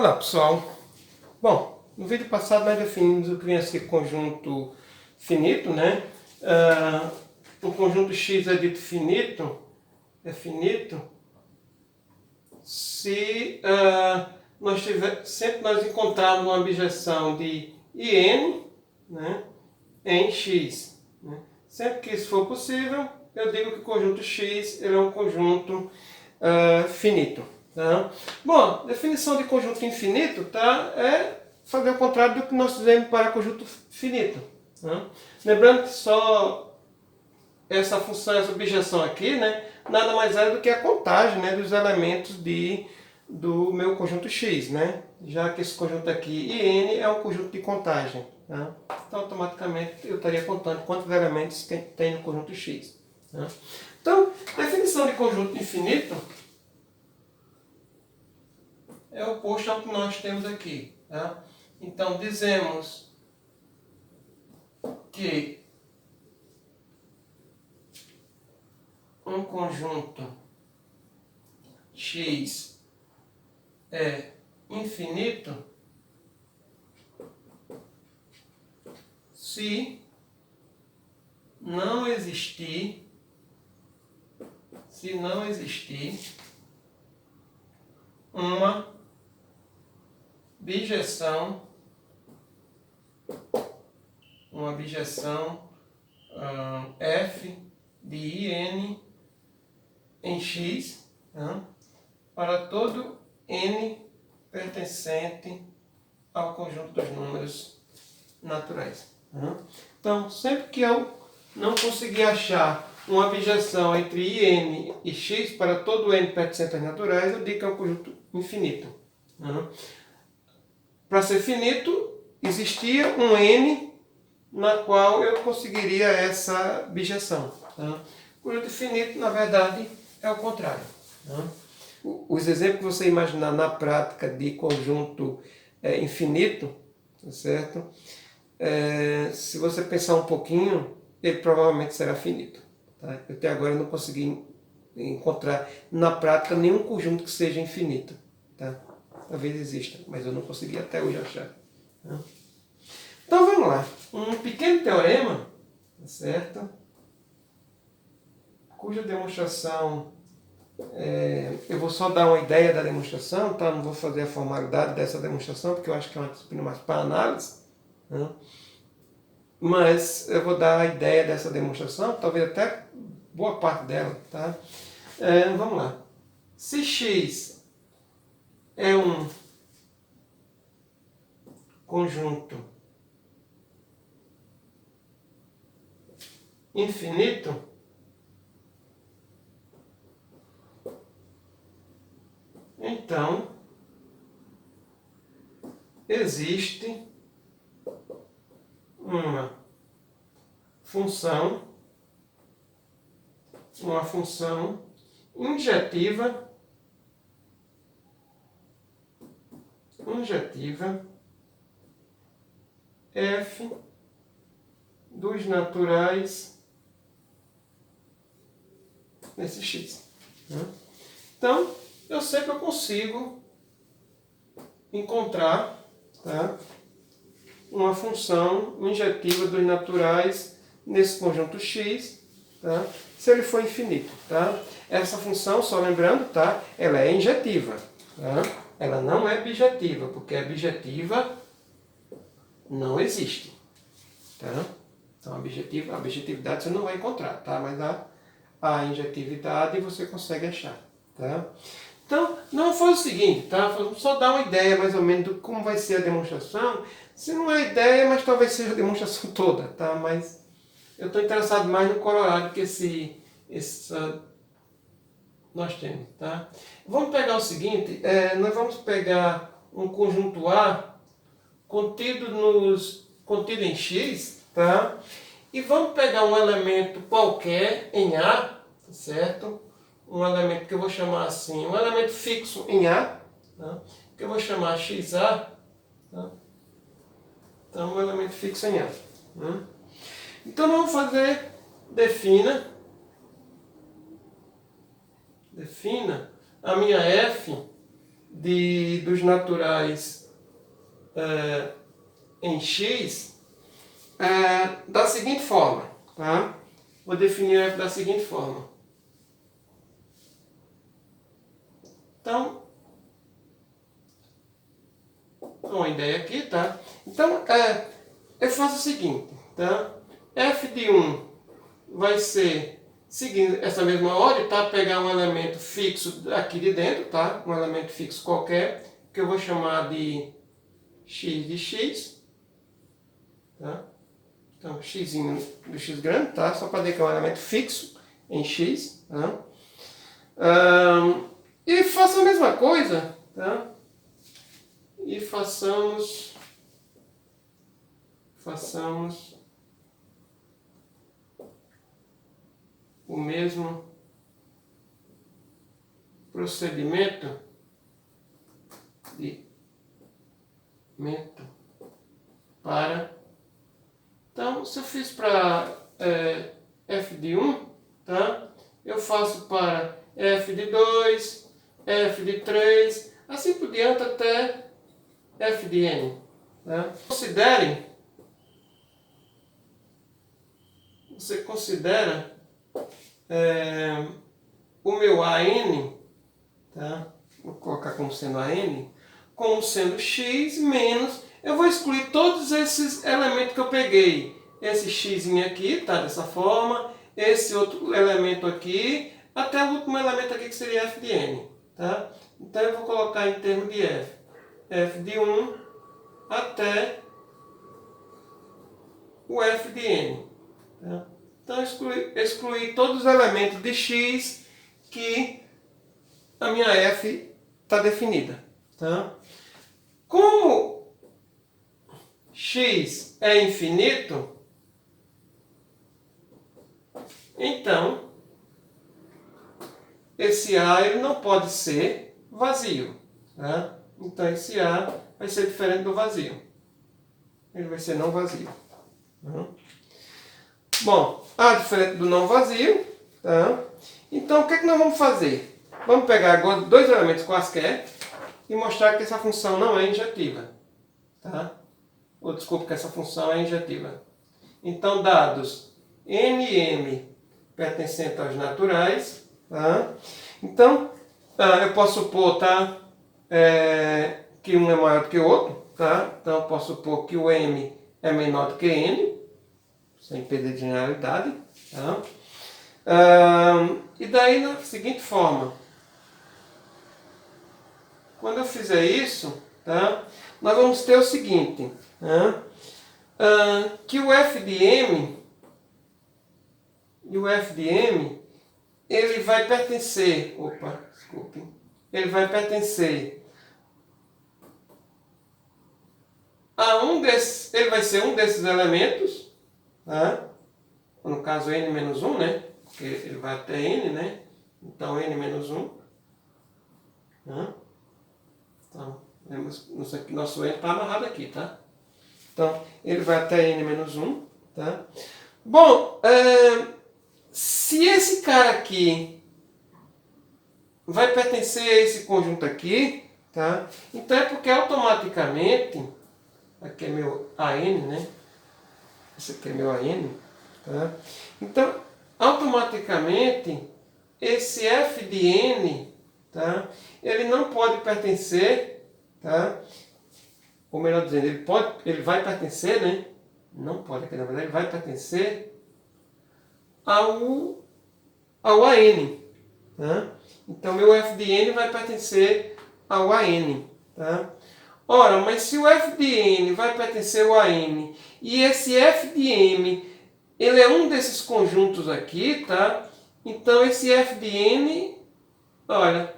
Olá pessoal, bom, no vídeo passado nós definimos o que vem a ser conjunto finito, né? O conjunto X é dito finito, é finito, se sempre nós encontrarmos uma objeção de IN, né, em X. Né? Sempre que isso for possível, eu digo que o conjunto X ele é um conjunto finito. Tá? Bom, definição de conjunto infinito tá, é fazer o contrário do que nós fizemos para conjunto finito. Tá? Lembrando que só essa função, essa objeção aqui, né, nada mais é do que a contagem, né, dos elementos do meu conjunto X. Né? Já que esse conjunto aqui, IN, é um conjunto de contagem. Tá? Então, automaticamente, eu estaria contando quantos elementos tem no conjunto X. Tá? Então, definição de conjunto infinito é oposto ao que nós temos aqui. Tá? Então, dizemos que um conjunto X é infinito se não existir uma bijeção f de IN em X, né, para todo n pertencente ao conjunto dos números naturais. Né? Então, sempre que eu não conseguir achar uma bijeção entre IN e X para todo n pertencente aos naturais, eu digo que é um conjunto infinito. Né? Para ser finito, existia um n na qual eu conseguiria essa bijeção. Tá? O conjunto finito, na verdade, é o contrário. Tá? Os exemplos que você imaginar na prática de conjunto infinito, tá certo? Se você pensar um pouquinho, ele provavelmente será finito. Tá? Eu até agora não consegui encontrar na prática nenhum conjunto que seja infinito. Tá? Talvez exista, mas eu não consegui até hoje achar. Tá? Então vamos lá. Um pequeno teorema, tá certo? Cuja demonstração, eu vou só dar uma ideia da demonstração, tá? Não vou fazer a formalidade dessa demonstração, porque eu acho que é uma disciplina mais para análise. Né? Mas eu vou dar a ideia dessa demonstração, talvez até boa parte dela. Tá? Vamos lá. Se X é um conjunto infinito, então existe uma função injetiva f dos naturais nesse x. Né? Então, eu sempre consigo encontrar, tá, uma função injetiva dos naturais nesse conjunto x, tá, se ele for infinito. Tá? Essa função, só lembrando, tá, ela é injetiva. Tá? Ela não é bijetiva, porque a bijetiva não existe. Tá? Então, a objetividade você não vai encontrar, tá? Mas a injetividade você consegue achar. Tá? Então, não foi o seguinte, tá? Vamos só dar uma ideia mais ou menos de como vai ser a demonstração. Se não é ideia, mas talvez seja a demonstração toda, tá? Mas eu estou interessado mais no corolário que nós temos, tá? Vamos pegar o seguinte, nós vamos pegar um conjunto A contido em X, tá? E vamos pegar um elemento qualquer em A, certo? Um elemento que eu vou chamar assim, um elemento fixo em A, tá? Que eu vou chamar XA, tá? Então, um elemento fixo em A. Né? Então, vamos fazer defina a minha f dos naturais em x da seguinte forma, tá? Vou definir o f da seguinte forma. Então, uma ideia aqui, tá? Então, eu faço o seguinte, tá? F de 1 vai ser, seguindo essa mesma ordem, tá? Pegar um elemento fixo aqui de dentro, tá? Um elemento fixo qualquer, que eu vou chamar de x, tá? Então, x do x grande, tá? Só para dizer que é um elemento fixo em x, tá? E faço a mesma coisa, tá? E façamos o mesmo procedimento para... Então, se eu fiz para f de 1, tá? Eu faço para f de 2, f de 3, assim por diante até f de n. Tá? Você considera o meu AN, tá? Vou colocar como sendo AN, como sendo x menos, eu vou excluir todos esses elementos que eu peguei. Esse x aqui, tá? Dessa forma, esse outro elemento aqui, até o último elemento aqui que seria f de n. Tá? Então eu vou colocar em termos de f de 1 até o f de n. Tá? Então excluir todos os elementos de x que a minha f está definida. Tá? Como x é infinito, então esse A ele não pode ser vazio. Tá? Então esse A vai ser diferente do vazio. Ele vai ser não vazio. Tá? Bom, A diferente do não vazio. Tá? Então o que é que nós vamos fazer? Vamos pegar agora dois elementos quaisquer e mostrar que essa função não é injetiva. Tá? Ou desculpa, que essa função é injetiva. Então, dados nm pertencentes aos naturais. Tá? Então, eu posso supor, tá? Que um é maior do que o outro. Tá? Então, eu posso supor que o m é menor do que n, sem perder de generalidade. Tá? E daí, na seguinte forma, quando eu fizer isso, tá? Nós vamos ter o seguinte, tá? Que o f de m, ele vai pertencer, ele vai pertencer a ele vai ser um desses elementos, tá? No caso n menos 1, né? Porque ele vai até n, né? Então n menos 1. Tá? Então, nosso n está amarrado aqui, tá? Então, ele vai até n menos 1, tá? Bom, se esse cara aqui vai pertencer a esse conjunto aqui, tá? Então é porque automaticamente, aqui é meu AN, né? Esse aqui é meu AN, tá? Então, automaticamente, esse f de n, tá? Ele não pode pertencer, tá? Ou melhor dizendo, ele vai pertencer, né? Não pode, na verdade, ele vai pertencer ao AN. Tá? Então, meu f de n vai pertencer ao AN. Tá? Ora, mas se o f de n vai pertencer ao AN e esse f de m ele é um desses conjuntos aqui, tá? Então, esse f de n, olha,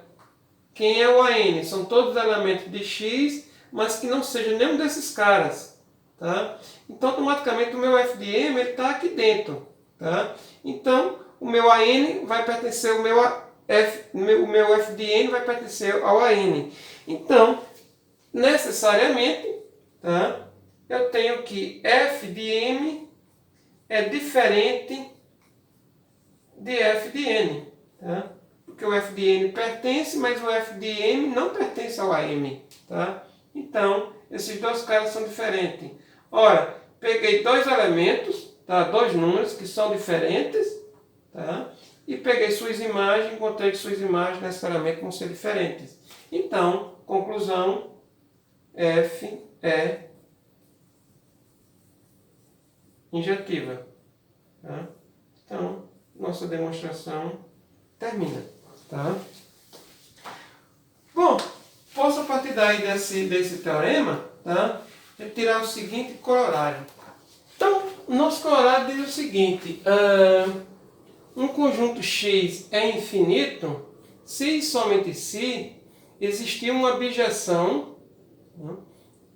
quem é o AN? São todos elementos de x, mas que não seja nenhum desses caras. Tá? Então, automaticamente, o meu f de m está aqui dentro. Tá? Então, o meu AN vai pertencer ao meu f de n vai pertencer ao AN. Então, necessariamente, tá? Eu tenho que f de m é diferente de f de n. Tá? porque o f de n pertence, mas o f de m não pertence ao AM. Tá? Então, esses dois caras são diferentes. Ora, peguei dois elementos, tá? Dois números que são diferentes, tá? E peguei suas imagens, encontrei que suas imagens necessariamente vão ser diferentes. Então, conclusão, F é injetiva. Tá? Então, nossa demonstração termina. Tá? Bom, posso a partir daí desse teorema, tá? Retirar o seguinte corolário. Então, o nosso corolário diz o seguinte: um conjunto X é infinito se e somente se existir uma abjeção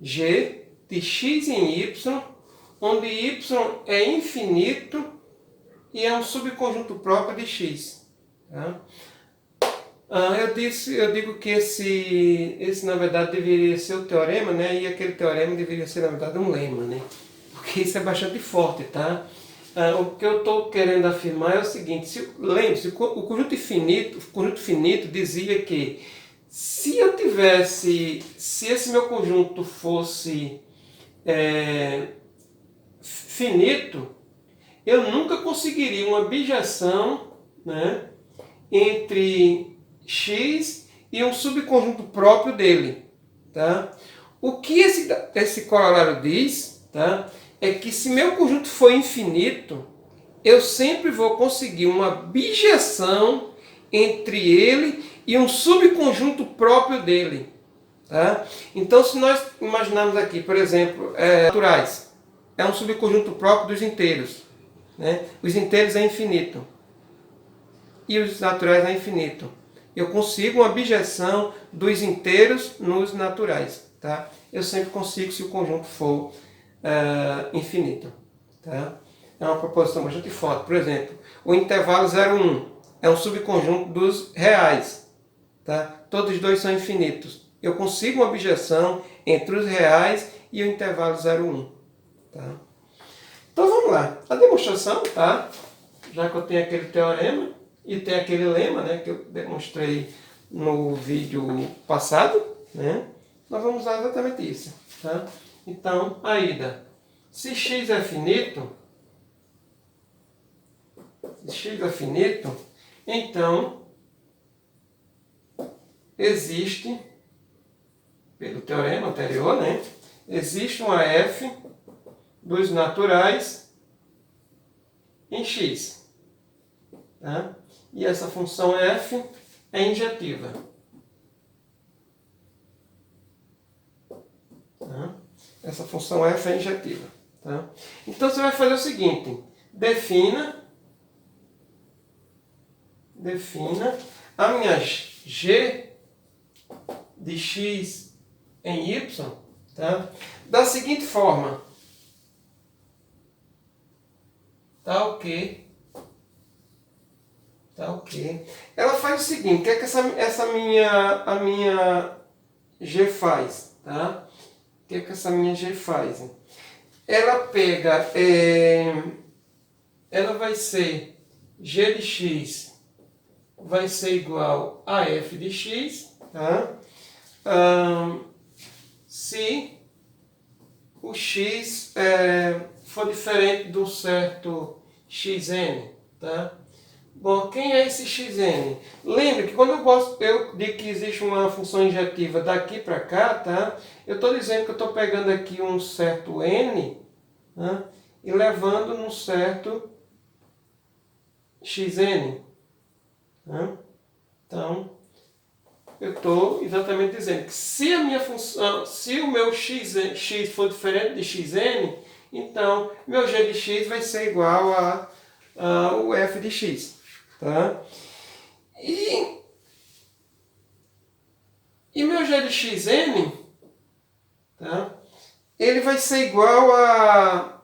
G de X em Y, onde Y é infinito e é um subconjunto próprio de X. Tá? Eu digo que esse na verdade deveria ser o teorema, né? E aquele teorema deveria ser na verdade um lema, né? Porque isso é bastante forte, tá? O que eu estou querendo afirmar é o seguinte: lembre-se, o conjunto finito dizia que se esse meu conjunto fosse finito, eu nunca conseguiria uma abjeção, né, entre X e um subconjunto próprio dele. Tá? O que esse corolário diz, tá, é que se meu conjunto for infinito, eu sempre vou conseguir uma abjeção entre ele e um subconjunto próprio dele. Tá? Então, se nós imaginarmos aqui, por exemplo, naturais, é um subconjunto próprio dos inteiros. Né? Os inteiros é infinito e os naturais é infinito. Eu consigo uma abjeção dos inteiros nos naturais. Tá? Eu sempre consigo se o conjunto for infinito. Tá? É uma proposição bastante forte. Por exemplo, o intervalo 0,1 é um subconjunto dos reais. Tá? Todos os dois são infinitos. Eu consigo uma abjeção entre os reais e o intervalo 0,1. Tá? Então vamos lá. A demonstração, tá? Já que eu tenho aquele teorema e tem aquele lema, né, que eu demonstrei no vídeo passado, né? Nós vamos usar exatamente isso. Tá? Então, Aida, se x é finito, então existe, pelo teorema anterior, né, existe uma f dos naturais em x. Tá? E essa função f é injetiva. Tá? Essa função f é injetiva. Tá? Então você vai fazer o seguinte: defina a minha g de x em y, tá? Da seguinte forma. Tá ok. Tá ok. Ela faz o seguinte: o que é que a minha g faz? Tá? O que é que essa minha g faz? Ela pega, ela vai ser g de x vai ser igual a f de x, tá? Se o x for diferente de um certo xn, tá? Bom, quem é esse xn? Lembre que quando eu digo que existe uma função injetiva daqui para cá, tá? Eu estou dizendo que eu estou pegando aqui um certo n, tá? E levando num certo xn. Tá? Então, eu estou exatamente dizendo que se a minha função, se o meu x for diferente de xn, então meu g de x vai ser igual ao f de x. Tá? E meu g de xn, tá? Ele vai ser igual a...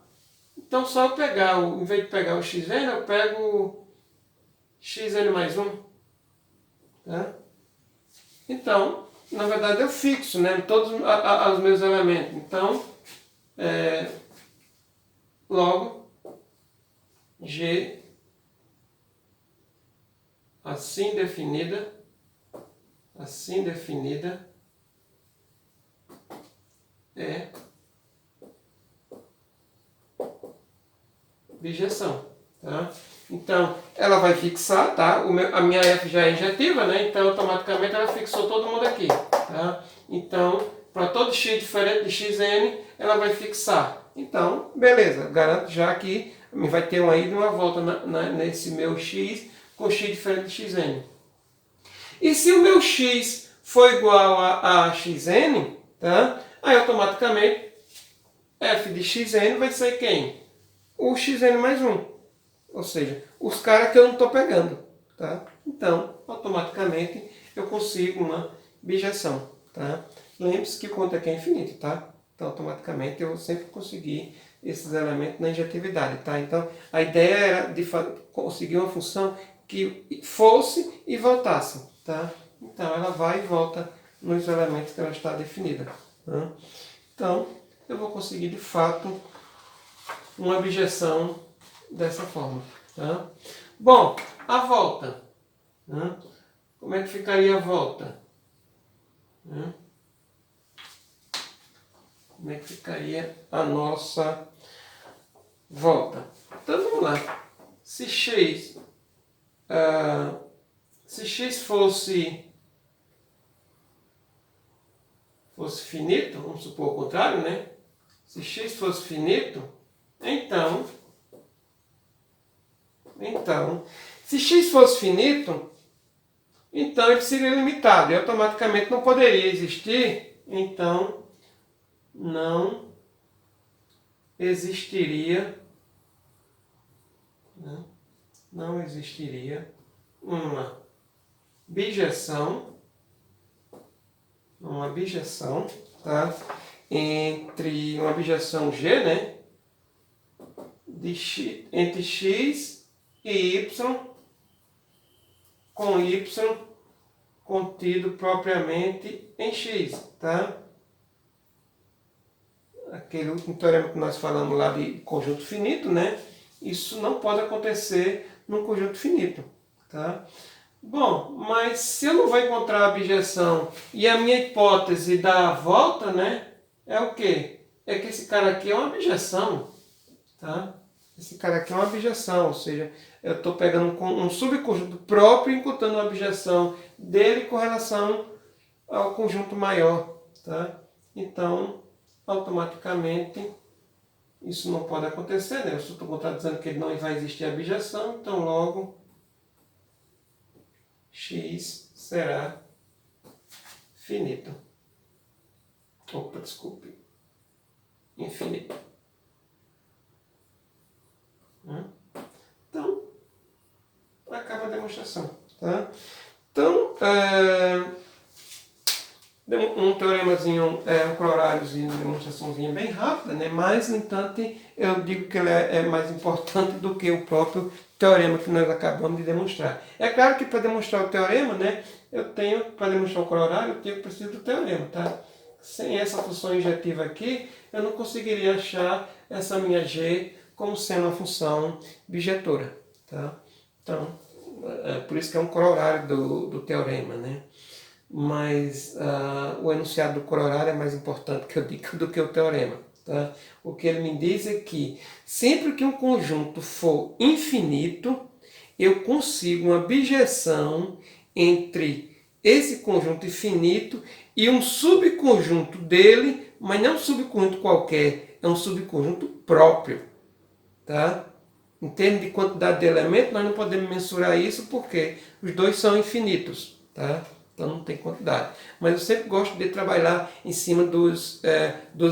Então só eu pegar, em vez de pegar o xn, eu pego xn mais 1. Tá? Então, na verdade eu fixo, né, todos os meus elementos. Então, logo, g assim definida é bijeção, tá? Então, ela vai fixar, tá? A minha F já é injetiva, né? Então, automaticamente ela fixou todo mundo aqui, tá? Então, para todo x diferente de xn, ela vai fixar. Então, beleza, garanto já que vai ter uma ida e uma volta nesse meu x com x diferente de xn. E se o meu x for igual a xn, tá? Aí automaticamente f de xn vai ser quem? O xn mais 1. Ou seja, os caras que eu não estou pegando. Tá? Então, automaticamente, eu consigo uma bijeção. Tá? Lembre-se que conta aqui é infinito. Tá? Então, automaticamente, eu sempre consegui esses elementos na injetividade. Tá? Então, a ideia era de conseguir uma função que fosse e voltasse. Tá? Então, ela vai e volta nos elementos que ela está definida. Tá? Então, eu vou conseguir, de fato, uma bijeção dessa forma. Tá? Bom, a volta. Né? Como é que ficaria a volta? Né? Como é que ficaria a nossa volta? Então vamos lá. Se x fosse finito, vamos supor o contrário, né? Se x fosse finito, então, se x fosse finito, então ele seria limitado e automaticamente não poderia existir, então não existiria, né? Não existiria uma bijeção, tá? Entre uma bijeção G, né? Entre x e y, com y contido propriamente em x, tá? Aquele último teorema que nós falamos lá de conjunto finito, né? Isso não pode acontecer num conjunto finito, tá? Bom, mas se eu não vou encontrar a bijeção e a minha hipótese da volta, né? É o quê? É que esse cara aqui é uma bijeção, tá? Esse cara aqui é uma bijeção, ou seja, eu estou pegando um subconjunto próprio e encontrando uma bijeção dele com relação ao conjunto maior, tá? Então, automaticamente, isso não pode acontecer, né? O subconjunto está dizendo que não vai existir a bijeção, então logo x será finito. Opa, desculpe. Infinito. Então, acaba a demonstração. Tá? Então, um teoremazinho, um cloráriozinho, uma demonstraçãozinha bem rápida, né? Mas, no entanto, eu digo que ele é mais importante do que o próprio teorema que nós acabamos de demonstrar. É claro que para demonstrar o teorema, né, para demonstrar o clorário, eu preciso do teorema. Tá? Sem essa função injetiva aqui, eu não conseguiria achar essa minha G como sendo uma função bijetora. Tá? Então, por isso que é um corolário do teorema, né? Mas o enunciado do corolário é mais importante que eu digo do que o teorema. Tá? O que ele me diz é que sempre que um conjunto for infinito, eu consigo uma bijeção entre esse conjunto infinito e um subconjunto dele, mas não um subconjunto qualquer, é um subconjunto próprio. Tá? Em termos de quantidade de elementos, nós não podemos mensurar isso porque os dois são infinitos. Tá? Então não tem quantidade. Mas eu sempre gosto de trabalhar em cima dos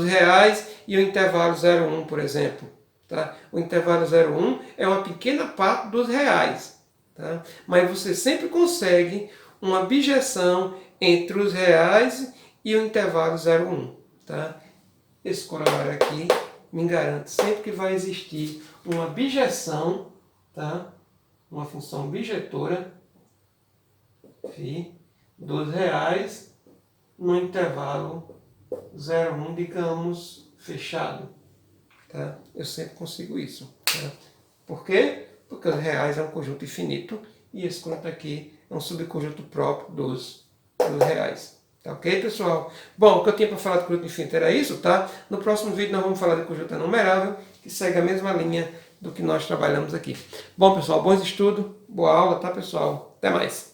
reais e o intervalo 0,1, por exemplo. Tá? O intervalo 0,1 é uma pequena parte dos reais. Tá? Mas você sempre consegue uma bijeção entre os reais e o intervalo 0,1. Tá? Esse corolário aqui me garante sempre que vai existir uma bijeção, tá? Uma função bijetora, dos reais no intervalo 0,1, digamos, fechado. Tá? Eu sempre consigo isso. Tá? Por quê? Porque os reais é um conjunto infinito e esse conjunto aqui é um subconjunto próprio dos reais. Tá ok, pessoal? Bom, o que eu tinha para falar de conjunto infinito era isso, tá? No próximo vídeo nós vamos falar de conjunto enumerável, que segue a mesma linha do que nós trabalhamos aqui. Bom, pessoal, bons estudos, boa aula, tá, pessoal? Até mais!